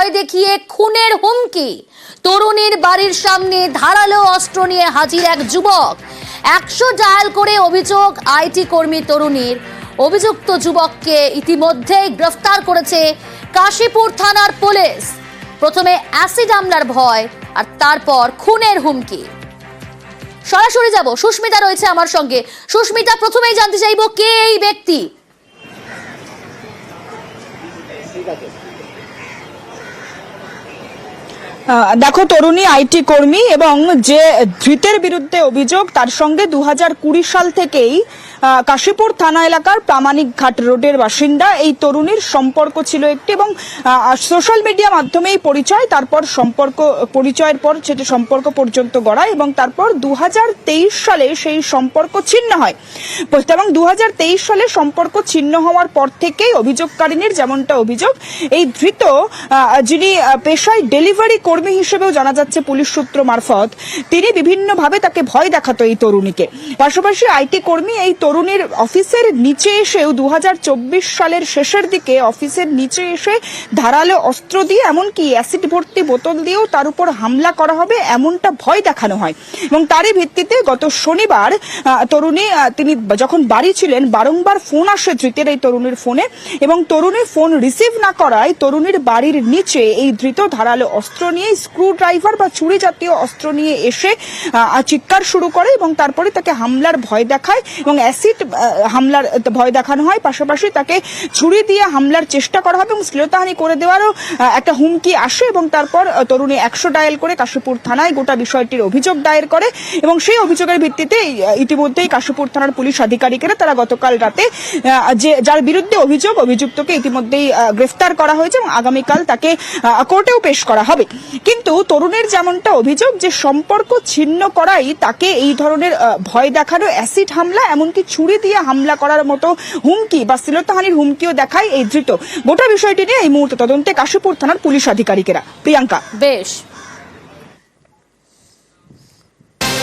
ভয় দেখিয়ে খুনের হুমকি। তরুণীর বাড়ির সামনে ধারালো অস্ত্র নিয়ে হাজির এক যুবক। 100 ডায়াল করে অভিযোগ আইটি কর্মী তরুণীর। অভিযুক্ত যুবককে ইতিমধ্যেই গ্রেফতার করেছে কাশীপুর থানার পুলিশ। প্রথমে অ্যাসিড হামলার ভয় আর তারপর খুনের হুমকি। সরাসরি যাব, সুস্মিতা রয়েছে আমার সঙ্গে। সুস্মিতা, প্রথমেই জানতে চাইবো কে এই ব্যক্তি? দেখো, তরুণী আইটি কর্মী এবং যে ধৃতের বিরুদ্ধে অভিযোগ তার সঙ্গে 2020 সাল থেকেই কাশীপুর থানা এলাকার প্রামাণিক ঘাট রোডের বাসিন্দা এই তরুণীর সম্পর্ক ছিল একটি, এবং সোশ্যাল মিডিয়া মাধ্যমেই পরিচয়, তারপর পরিচয়ের পর সেটি সম্পর্ক পর্যন্ত গড়ায় এবং তারপর 2023 সালে সেই সম্পর্ক ছিন্ন হয়। এবং 2023 সালে সম্পর্ক ছিন্ন হওয়ার পর থেকেই অভিযোগকারিনীর যেমনটা অভিযোগ, এই ধৃত যিনি পেশায় ডেলিভারি কর্মী হিসেবেও জানা যাচ্ছে পুলিশ সূত্র মারফত, তিনি বিভিন্নভাবে তাকে ভয় দেখাতো এই তরুণীকে। পাশাপাশি আইটি কর্মী এই তরুণীর অফিসের নিচে এসেও 2024 সালের শেষের দিকে অফিসের নিচে এসে ধারালো অস্ত্র দিয়ে, এমনকি অ্যাসিড ভর্তি বোতল দিয়েও তার উপর হামলা করা হবে এমনটা ভয় দেখানো হয়। এবং তারই ভিত্তিতে গত শনিবার তরুণী তিনি যখন বাড়ি ছিলেন, বারংবার ফোন আসে ধৃতের এই তরুণীর ফোনে, এবং তরুণীর ফোন রিসিভ না করায় তরুণীর বাড়ির নিচে এই ধৃত ধারালো অস্ত্র নিয়ে, স্ক্রু ড্রাইভার বা ছুরি জাতীয় অস্ত্র নিয়ে এসে চিৎকার শুরু করে এবং তারপরে তাকে হামলার ভয় দেখায় এবং অ্যাসিড হামলার ভয় দেখানো হয়। পাশাপাশি তাকে ছুরি দিয়ে হামলার চেষ্টা করা হবে এবং শ্লীলতাহানি করে দেওয়ারও একটা হুমকি আসে। এবং তারপর তরুণী 100 ডায়াল করে কাশীপুর থানায় গোটা বিষয়টির অভিযোগ দায়ের করে এবং সেই অভিযোগের ভিত্তিতে ইতিমধ্যেই কাশীপুর থানার পুলিশ আধিকারিকেরা তারা গতকাল রাতে যার বিরুদ্ধে অভিযুক্তকে ইতিমধ্যেই গ্রেফতার করা হয়েছে এবং আগামীকাল তাকে কোর্টেও পেশ করা হবে। কিন্তু তরুণের যেমনটা অভিযোগ যে সম্পর্ক ছিন্ন করাই তাকে এই ধরনের ভয় দেখানো, অ্যাসিড হামলা, এমনকি ছুরি দিয়ে হামলা করার মতো হুমকি বা শ্লীলতাহানির হুমকিও দেখায় এই ধৃত। গোটা বিষয়টি নিয়ে এই মুহূর্তে তদন্তে কাশীপুর থানার পুলিশ আধিকারিকেরা। প্রিয়াঙ্কা। বেশ।